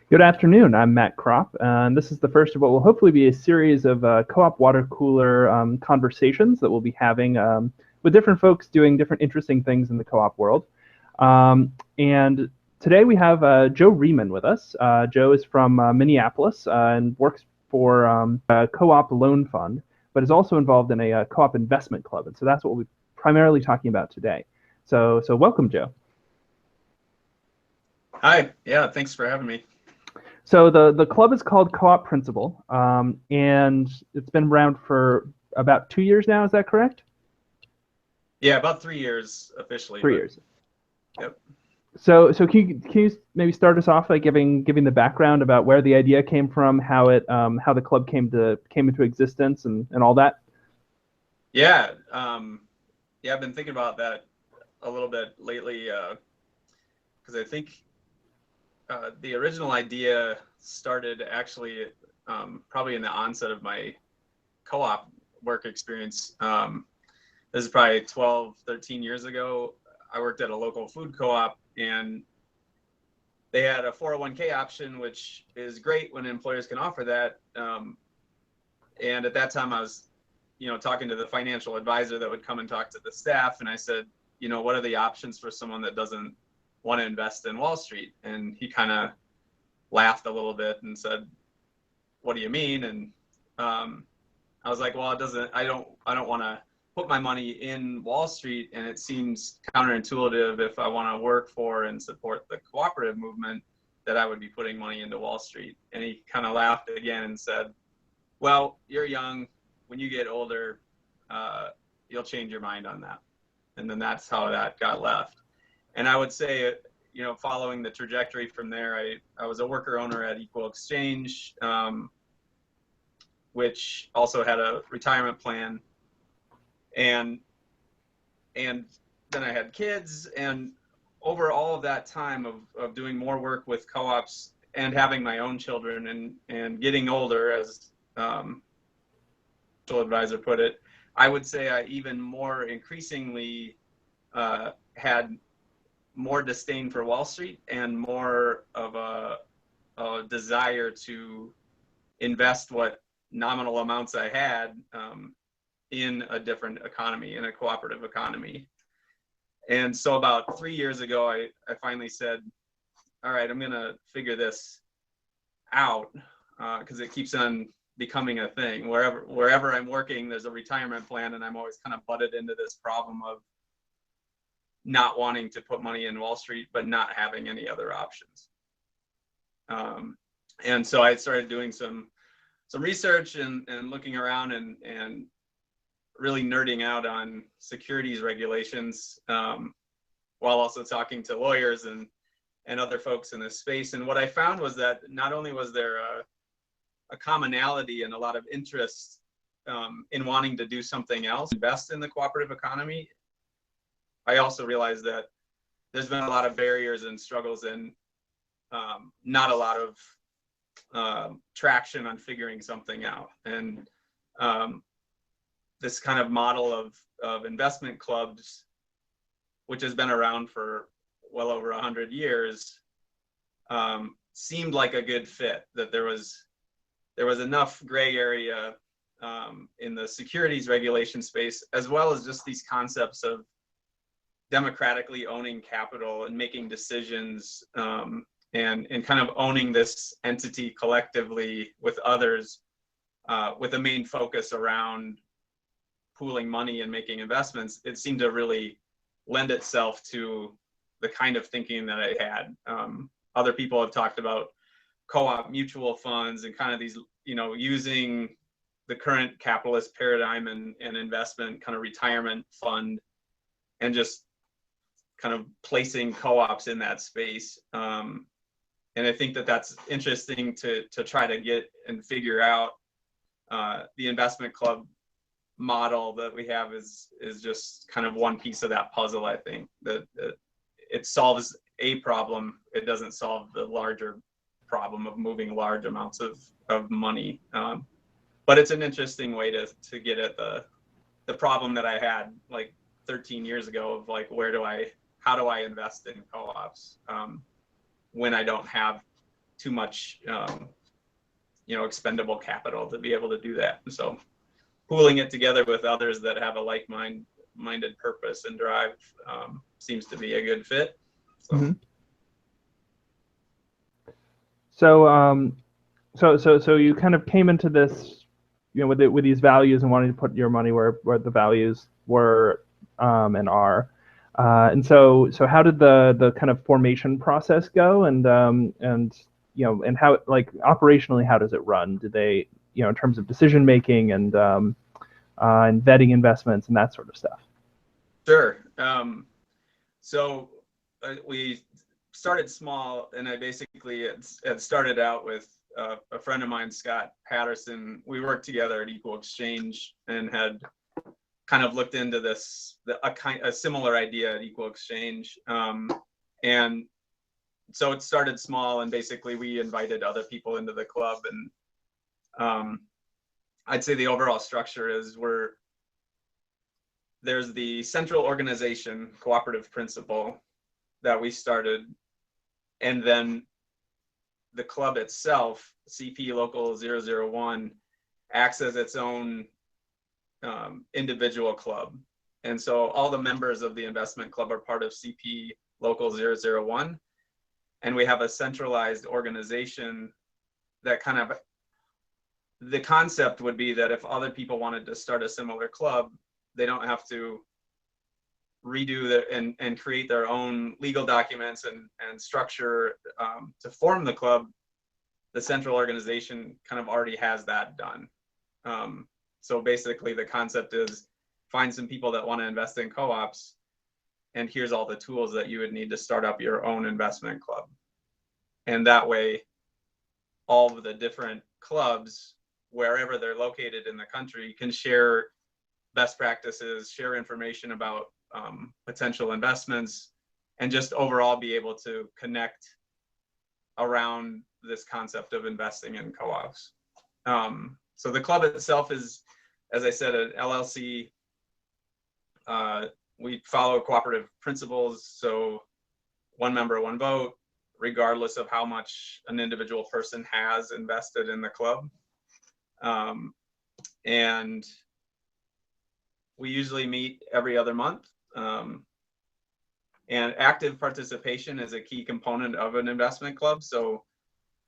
Good afternoon. I'm Matt Cropp, and this is the first of what will hopefully be a series of co-op water cooler conversations that we'll be having with different folks doing different interesting things in the co-op world. And today we have Joe Riemann with us. Joe is from Minneapolis and works for a co-op loan fund, but is also involved in a co-op investment club. And so that's what we'll be primarily talking about today. So welcome, Joe. Hi. Yeah, thanks for having me. So the club is called Co-op Principal, and it's been around for about 2 years now. Is that correct? Yeah, about 3 years officially. 3 years. Yep. So can you maybe start us off by giving the background about where the idea came from, how the club came into existence, and all that? Yeah. Yeah, I've been thinking about that a little bit lately because I think the original idea started actually probably in the onset of my co-op work experience. This is probably 12, 13 years ago. I worked at a local food co-op, and they had a 401k option, which is great when employers can offer that. And at that time, I was, talking to the financial advisor that would come and talk to the staff, and I said, what are the options for someone that doesn't want to invest in Wall Street? And he kind of laughed a little bit and said, "What do you mean?" And I was like, "Well, I don't want to put my money in Wall Street, and it seems counterintuitive if I want to work for and support the cooperative movement that I would be putting money into Wall Street." And he kind of laughed again and said, "Well, you're young. When you get older, you'll change your mind on that." And then that's how that got left. And I would say, following the trajectory from there, I was a worker owner at Equal Exchange, which also had a retirement plan. And then I had kids, and over all of that time of doing more work with co-ops and having my own children and getting older, as advisor put it, I would say I even more increasingly had more disdain for Wall Street and more of a desire to invest what nominal amounts I had in a different economy, in a cooperative economy. And so about 3 years ago, I finally said, all right, I'm going to figure this out because it keeps on becoming a thing. Wherever I'm working, there's a retirement plan, and I'm always kind of butted into this problem of not wanting to put money in Wall Street, but not having any other options. And so I started doing some research and looking around and really nerding out on securities regulations, while also talking to lawyers and other folks in this space. And what I found was that not only was there a commonality and a lot of interest in wanting to do something else, invest in the cooperative economy, I also realized that there's been a lot of barriers and struggles and not a lot of traction on figuring something out. And this kind of model of investment clubs, which has been around for well over 100 years, seemed like a good fit, that there was enough gray area in the securities regulation space, as well as just these concepts of democratically owning capital and making decisions and kind of owning this entity collectively with others, with a main focus around pooling money and making investments. It seemed to really lend itself to the kind of thinking that I had. Other people have talked about co-op mutual funds and kind of these, using the current capitalist paradigm and investment kind of retirement fund and just kind of placing co-ops in that space. And I think that that's interesting to try to get and figure out. The investment club model that we have is just kind of one piece of that puzzle. I think that it solves a problem. It doesn't solve the larger problem of moving large amounts of money. But it's an interesting way to get at the problem that I had like 13 years ago of like, how do I invest in co-ops when I don't have too much, expendable capital to be able to do that. And so pooling it together with others that have a like-minded purpose and drive seems to be a good fit. So. Mm-hmm. So you kind of came into this, with these values and wanting to put your money where the values were and are. And so how did the kind of formation process go, and how, like, operationally, how does it run? Do they, in terms of decision making and vetting investments and that sort of stuff? Sure. So we started small, and I basically had started out with a friend of mine, Scott Patterson. We worked together at Equal Exchange and had kind of looked into a similar idea at Equal Exchange. And so it started small, and basically we invited other people into the club. And I'd say the overall structure is there's the central organization cooperative principle that we started, and then the club itself, CP Local 001, acts as its own individual club. And so all the members of the investment club are part of CP Local 001. And we have a centralized organization that kind of, the concept would be that if other people wanted to start a similar club, they don't have to redo and create their own legal documents and structure to form the club. The central organization kind of already has that done. So basically the concept is find some people that want to invest in co-ops, and here's all the tools that you would need to start up your own investment club. And that way, all of the different clubs, wherever they're located in the country, can share best practices, share information about potential investments, and just overall be able to connect around this concept of investing in co-ops. So the club itself is, as I said, an LLC. We follow cooperative principles, so one member, one vote, regardless of how much an individual person has invested in the club. And we usually meet every other month. And active participation is a key component of an investment club. So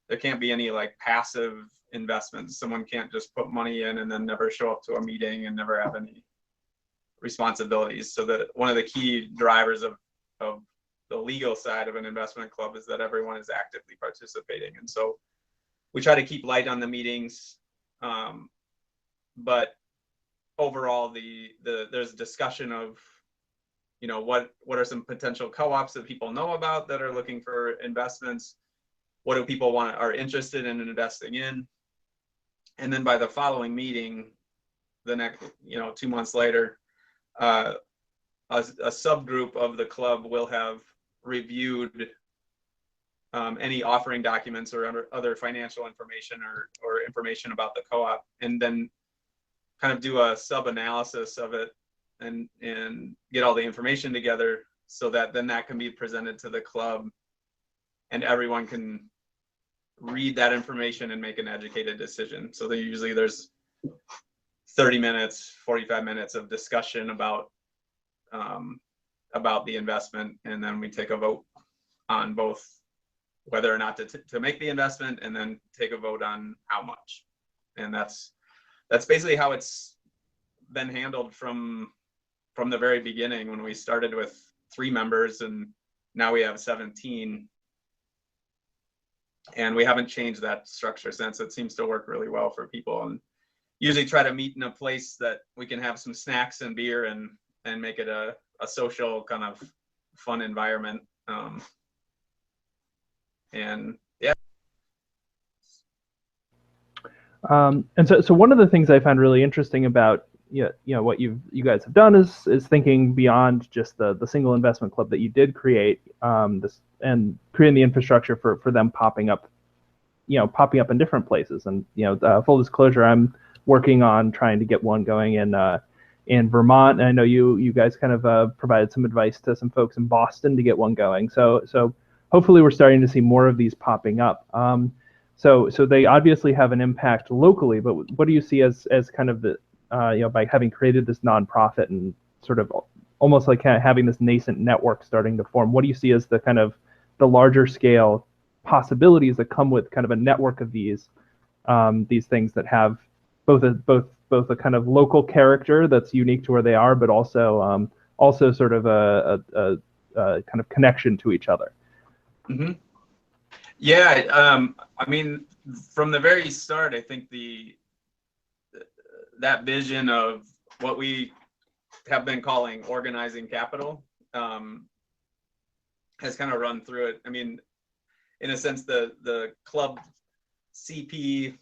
there can't be any like passive investments. Someone can't just put money in and then never show up to a meeting and never have any responsibilities. So that one of the key drivers of the legal side of an investment club is that everyone is actively participating. And so we try to keep light on the meetings, but overall there's discussion of, what are some potential co-ops that people know about that are looking for investments? What do people are interested in investing in? And then by the following meeting, the next, 2 months later, a subgroup of the club will have reviewed any offering documents or other financial information or information about the co-op, and then kind of do a sub-analysis of it and get all the information together, so that then that can be presented to the club and everyone can read that information and make an educated decision. So there's 30 minutes, 45 minutes of discussion about the investment, and then we take a vote on both whether or not to make the investment, and then take a vote on how much. And that's basically how it's been handled from the very beginning, when we started with 3 members and now we have 17. And we haven't changed that structure since. It seems to work really well for people, and usually try to meet in a place that we can have some snacks and beer and make it a social kind of fun environment. And yeah. And so one of the things I found really interesting about what you guys have done is thinking beyond just the single investment club that you did create, this, and creating the infrastructure for them popping up in different places. And full disclosure, I'm working on trying to get one going in Vermont, and I know you guys kind of provided some advice to some folks in Boston to get one going. So hopefully we're starting to see more of these popping up. So they obviously have an impact locally, but what do you see as kind of the by having created this nonprofit and sort of almost like kind of having this nascent network starting to form? What do you see as the kind of the larger scale possibilities that come with kind of a network of these things that have both a kind of local character that's unique to where they are, but also sort of a kind of connection to each other? Mm-hmm. Yeah, I mean, from the very start, I think that vision of what we have been calling organizing capital has kind of run through it. I mean, in a sense, the club CP,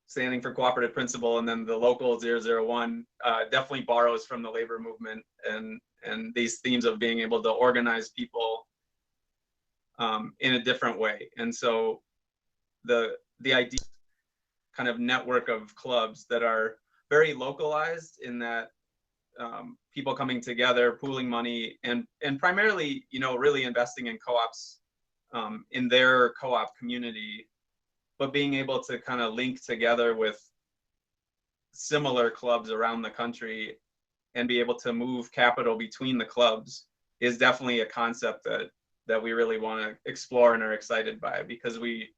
standing for cooperative principle, and then the local 001 definitely borrows from the labor movement and these themes of being able to organize people in a different way. And so the idea kind of network of clubs that are very localized in that people coming together, pooling money, and primarily, really investing in co-ops in their co-op community, but being able to kind of link together with similar clubs around the country and be able to move capital between the clubs is definitely a concept that we really want to explore and are excited by, because we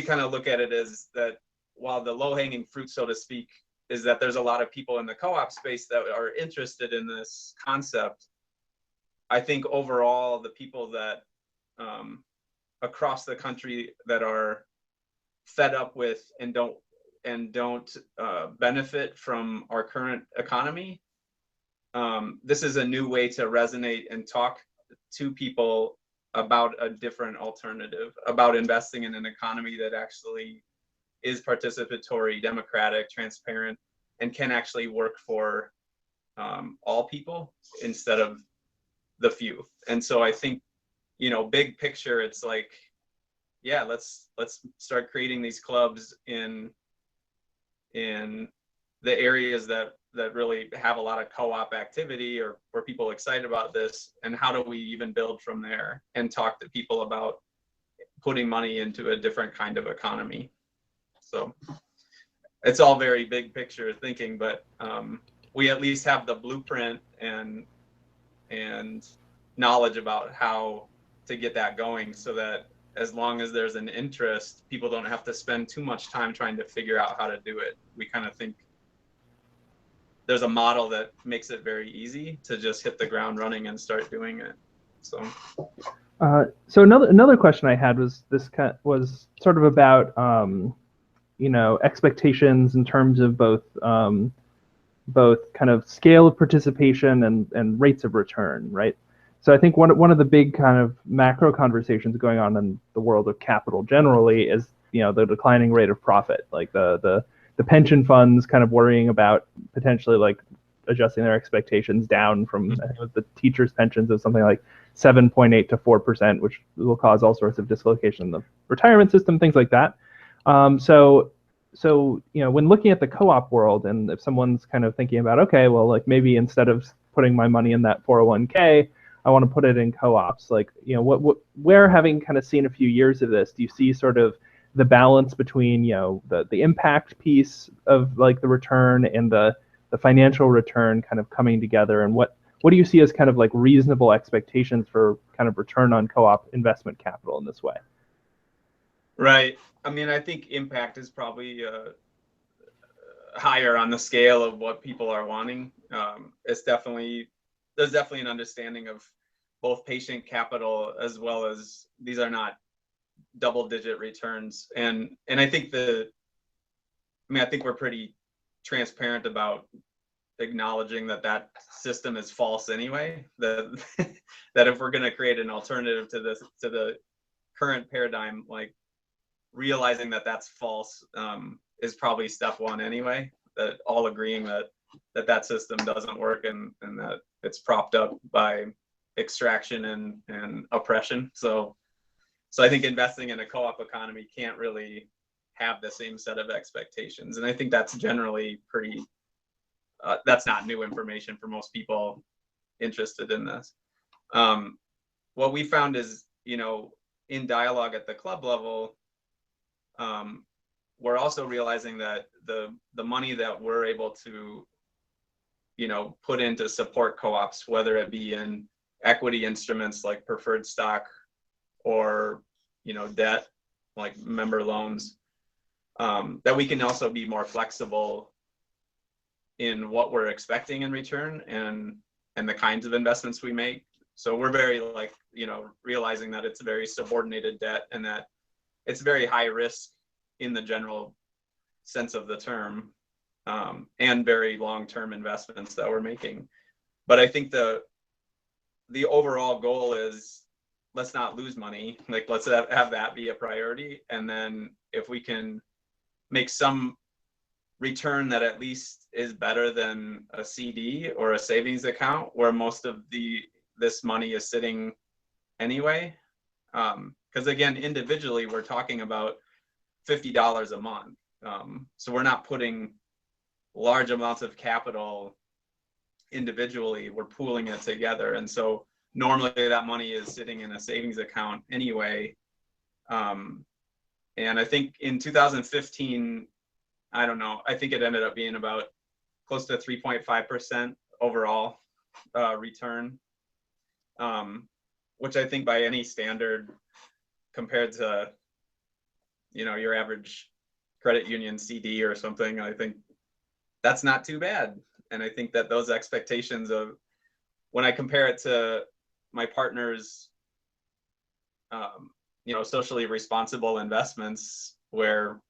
kind of look at it as that while the low-hanging fruit, so to speak, is that there's a lot of people in the co-op space that are interested in this concept. I think overall, the people that across the country that are fed up with and don't benefit from our current economy, this is a new way to resonate and talk to people about a different alternative, about investing in an economy that actually is participatory, democratic, transparent, and can actually work for all people instead of the few. And so I think, big picture, it's like, yeah, let's start creating these clubs in the areas that really have a lot of co-op activity, or where people are excited about this, and how do we even build from there and talk to people about putting money into a different kind of economy. So it's all very big picture thinking, but we at least have the blueprint and knowledge about how to get that going, so that as long as there's an interest, people don't have to spend too much time trying to figure out how to do it. We kind of think there's a model that makes it very easy to just hit the ground running and start doing it. So another question I had was sort of about expectations in terms of both kind of scale of participation and rates of return, right? So I think one of the big kind of macro conversations going on in the world of capital generally is the declining rate of profit, like the pension funds kind of worrying about potentially like adjusting their expectations down from, I think, the teachers' pensions of something like 7.8 to 4%, which will cause all sorts of dislocation in the retirement system, things like that. So when looking at the co-op world, and if someone's kind of thinking about, okay, well, like maybe instead of putting my money in that 401k, I want to put it in co-ops. Like, where, having kind of seen a few years of this, do you see sort of the balance between, the impact piece of like the return and the financial return kind of coming together? And what do you see as kind of like reasonable expectations for kind of return on co-op investment capital in this way? Right. I mean, I think impact is probably higher on the scale of what people are wanting. There's definitely an understanding of both patient capital, as well as these are not double-digit returns. And I think I think we're pretty transparent about acknowledging that system is false anyway. That if we're going to create an alternative to the current paradigm, like realizing that that's false is probably step one anyway. That all agreeing that system doesn't work and that it's propped up by extraction and oppression. So I think investing in a co-op economy can't really have the same set of expectations. And I think that's generally pretty, that's not new information for most people interested in this. what we found is, in dialogue at the club level, we're also realizing that the money that we're able to, put in to support co-ops, whether it be in equity instruments like preferred stock or, debt like member loans, that we can also be more flexible in what we're expecting in return and the kinds of investments we make. So we're very realizing that it's very subordinated debt and that it's very high risk in the general sense of the term, and very long-term investments that we're making. But I think the overall goal is, let's not lose money. Like, let's have that be a priority. And then if we can make some return that at least is better than a CD or a savings account where most of this money is sitting anyway. Because again, individually, we're talking about $50 a month. So we're not putting large amounts of capital individually, we're pooling it together. And so normally that money is sitting in a savings account anyway. And I think in 2015, I don't know, I think it ended up being about close to 3.5% overall return, which I think by any standard compared to, your average credit union CD or something, I think that's not too bad. And I think that those expectations of, when I compare it to my partner's, socially responsible investments, where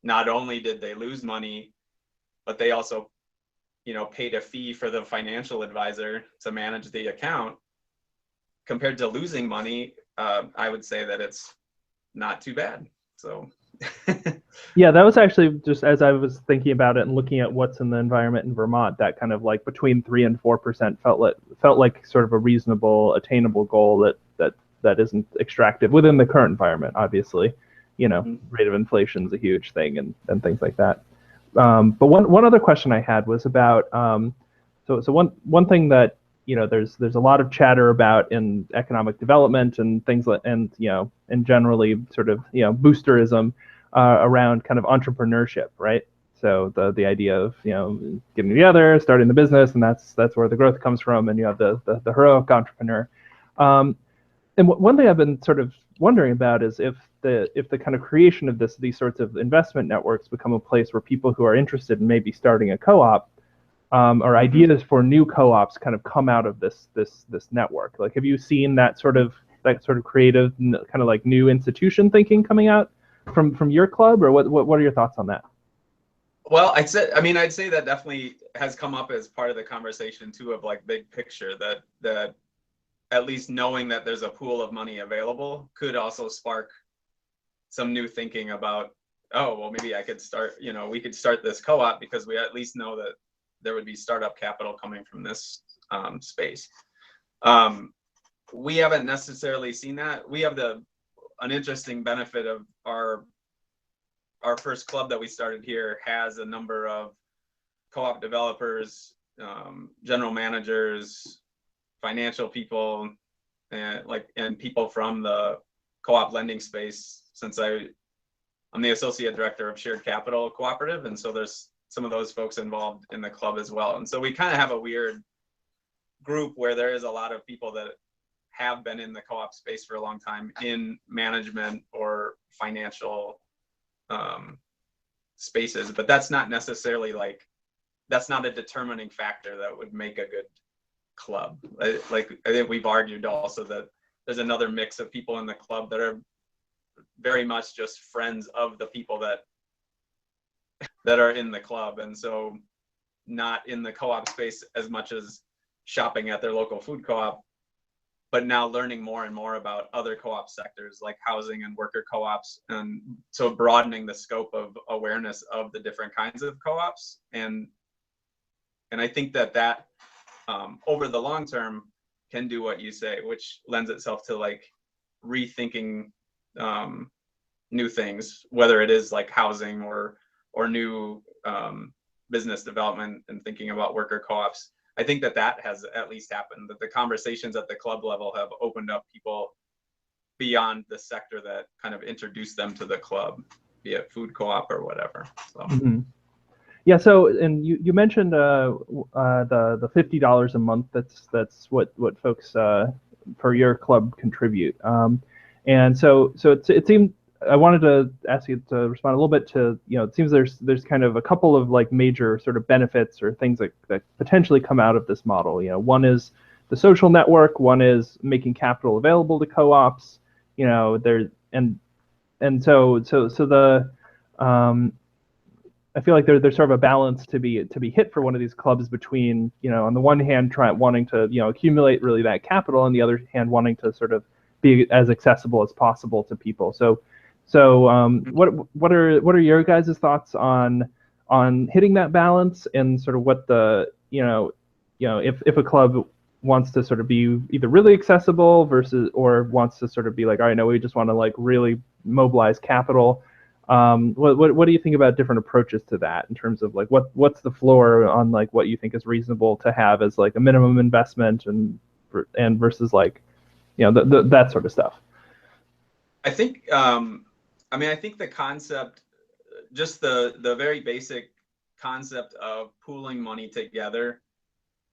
not only did they lose money, but they also, paid a fee for the financial advisor to manage the account, compared to losing money, I would say that it's not too bad. So yeah, that was actually just as I was thinking about it and looking at what's in the environment in Vermont, that kind of like between 3 and 4% felt like sort of a reasonable, attainable goal that isn't extractive within the current environment. Obviously, rate of inflation is a huge thing and things like that. But one other question I had was about so one thing that there's a lot of chatter about in economic development and things like, and generally sort of boosterism around kind of entrepreneurship, right? So the idea of getting together, starting the business, and that's where the growth comes from, and you have the heroic entrepreneur. And one thing I've been sort of wondering about is if the kind of creation of these sorts of investment networks become a place where people who are interested in maybe starting a co-op, or ideas for new co-ops kind of come out of this network. Like, have you seen that sort of creative kind of like new institution thinking coming out from your club, or what are your thoughts on that? Well, I'd say that definitely has come up as part of the conversation too, of like big picture, that at least knowing that there's a pool of money available could also spark some new thinking about, oh, well, maybe I could start, we could start this co-op because we at least know that there would be startup capital coming from this space. We haven't necessarily seen that. We have an interesting benefit of our first club that we started here has a number of co-op developers, general managers, financial people, and people from the co-op lending space, since I'm the associate director of Shared Capital Cooperative, and so there's some of those folks involved in the club as well. And so we kind of have a weird group where there is a lot of people that have been in the co-op space for a long time in management or financial spaces, but that's not necessarily that's not a determining factor that would make a good club. I think we've argued also that there's another mix of people in the club that are very much just friends of the people that are in the club, and so not in the co-op space as much as shopping at their local food co-op, but now learning more and more about other co-op sectors like housing and worker co-ops, and so broadening the scope of awareness of the different kinds of co-ops. And I think that over the long term can do what you say, which lends itself to like rethinking new things, whether it is like housing or new business development and thinking about worker co-ops. I think that has at least happened, that the conversations at the club level have opened up people beyond the sector that kind of introduced them to the club, be it food co-op or whatever. So. Mm-hmm. Yeah. So, and you mentioned the $50 a month. That's what folks for your club contribute. And so it seemed I wanted to ask you to respond a little bit to, it seems there's kind of a couple of like major sort of benefits or things that potentially come out of this model. One is the social network. One is making capital available to co-ops. There and so the I feel like there's sort of a balance to be hit for one of these clubs between, on the one hand, wanting to, accumulate really that capital, on the other hand, wanting to sort of be as accessible as possible to people. So what are your guys' thoughts on hitting that balance, and sort of what the, if a club wants to sort of be either really accessible versus, or wants to sort of be like, all right, no, we just want to like really mobilize capital. What do you think about different approaches to that, in terms of like what's the floor on like what you think is reasonable to have as like a minimum investment, and versus like, that sort of stuff? I think I think the concept, just the very basic concept of pooling money together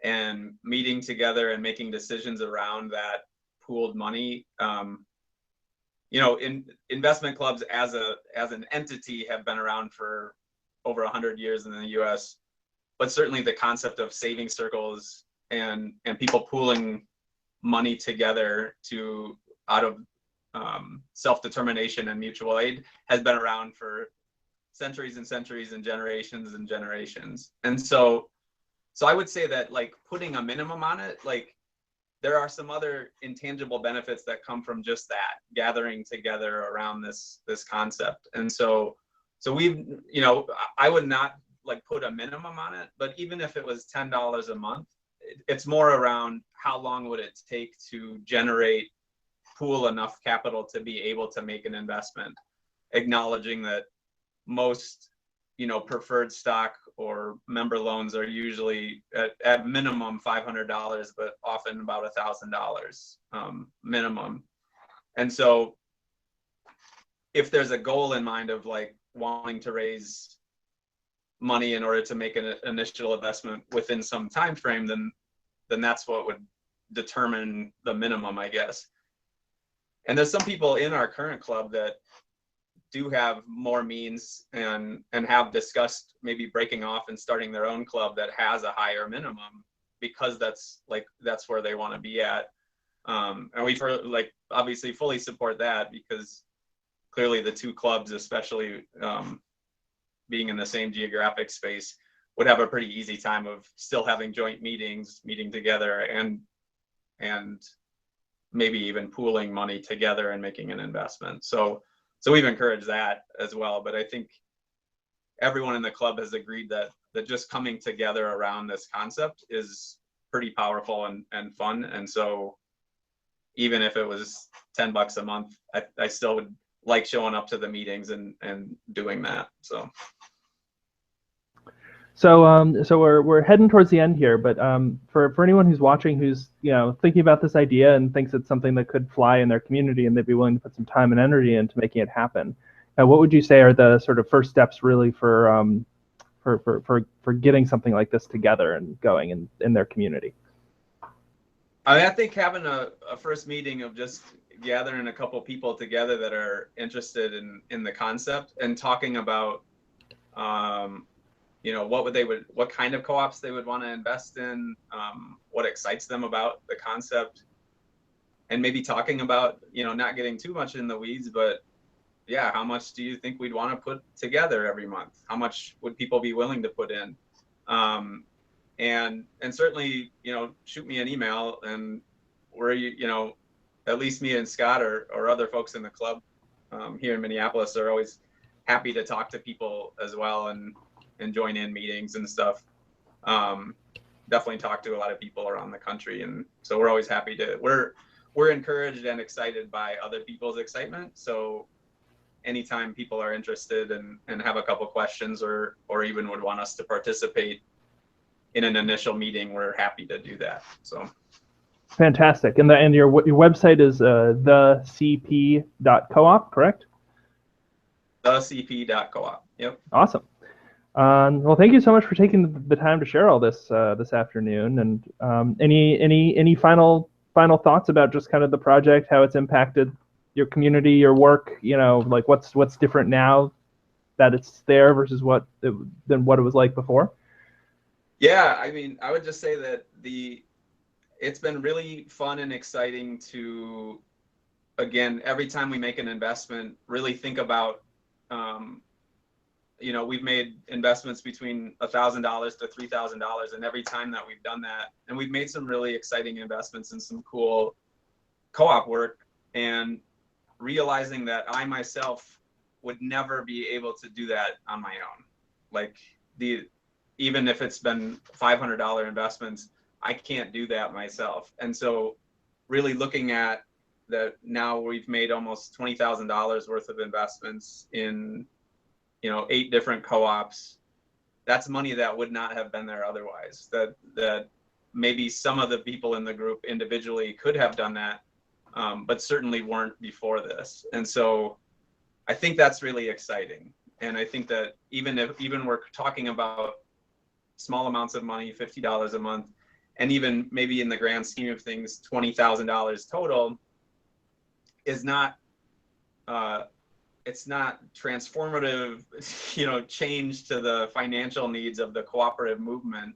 and meeting together and making decisions around that pooled money. In investment clubs as an entity have been around for over 100 years in the U.S., but certainly the concept of saving circles and people pooling money together out of self-determination and mutual aid has been around for centuries and centuries and generations. And so I would say that like putting a minimum on it, like there are some other intangible benefits that come from just that gathering together around this concept. And so we've, I would not like put a minimum on it, but even if it was $10 a month, it's more around how long would it take to pool enough capital to be able to make an investment, acknowledging that most, preferred stock or member loans are usually at minimum $500, but often about $1,000 minimum. And so if there's a goal in mind of like wanting to raise money in order to make an initial investment within some time frame, then that's what would determine the minimum, I guess. And there's some people in our current club that do have more means and have discussed maybe breaking off and starting their own club that has a higher minimum, because that's where they want to be at. And we obviously fully support that, because clearly the two clubs, especially being in the same geographic space, would have a pretty easy time of still having joint meetings, meeting together, and maybe even pooling money together and making an investment. So we've encouraged that as well. But I think everyone in the club has agreed that just coming together around this concept is pretty powerful and fun. And so even if it was $10 a month, I still would like showing up to the meetings and doing that. So we're heading towards the end here, but for anyone who's watching, who's thinking about this idea and thinks it's something that could fly in their community, and they'd be willing to put some time and energy into making it happen, what would you say are the sort of first steps really for getting something like this together and going in their community? I think having a first meeting of just gathering a couple people together that are interested in the concept and talking about what kind of co-ops they would want to invest in, what excites them about the concept, and maybe talking about, not getting too much in the weeds, but yeah, how much do you think we'd want to put together every month? How much would people be willing to put in? And certainly, shoot me an email, and we're, at least me and Scott or other folks in the club here in Minneapolis are always happy to talk to people as well and join in meetings and stuff. Definitely talk to a lot of people around the country, and so we're always happy to. We're encouraged and excited by other people's excitement. So anytime people are interested and have a couple questions or even would want us to participate, in an initial meeting, we're happy to do that. So fantastic. And your website is thecp.coop, correct? thecp.coop. Yep. Awesome. Well, thank you so much for taking the time to share all this this afternoon. And any final thoughts about just kind of the project, how it's impacted your community, your work? You know, like what's different now that it's there versus than what it was like before? Yeah, I mean, I would just say that it's been really fun and exciting to, again, every time we make an investment, really think about, you know, we've made investments between $1,000 to $3,000, and every time that we've done that, and we've made some really exciting investments in some cool co-op work, and realizing that I myself would never be able to do that on my own. Like even if it's been $500 investments, I can't do that myself. And so really looking at that, now we've made almost $20,000 worth of investments in, you know, 8 different co-ops. That's money that would not have been there otherwise. That maybe some of the people in the group individually could have done that, but certainly weren't before this. And so I think that's really exciting. And I think that even we're talking about small amounts of money, $50 a month, and even maybe in the grand scheme of things, $20,000 total, is not it's not transformative, you know, change to the financial needs of the cooperative movement.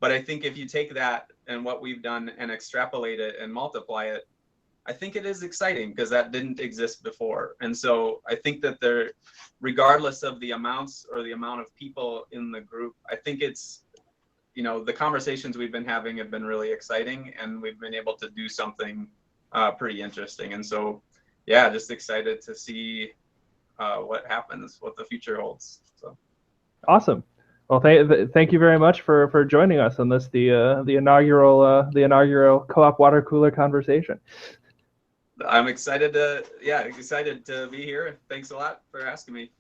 But I think if you take that and what we've done and extrapolate it and multiply it, I think it is exciting because that didn't exist before. And so I think that there, regardless of the amounts or the amount of people in the group, I think it's, you know, the conversations we've been having have been really exciting, and we've been able to do something pretty interesting. And so, yeah, just excited to see what happens, what the future holds. So awesome. Well, thank you very much for joining us on this the inaugural co-op water cooler conversation. I'm excited to be here. Thanks a lot for asking me.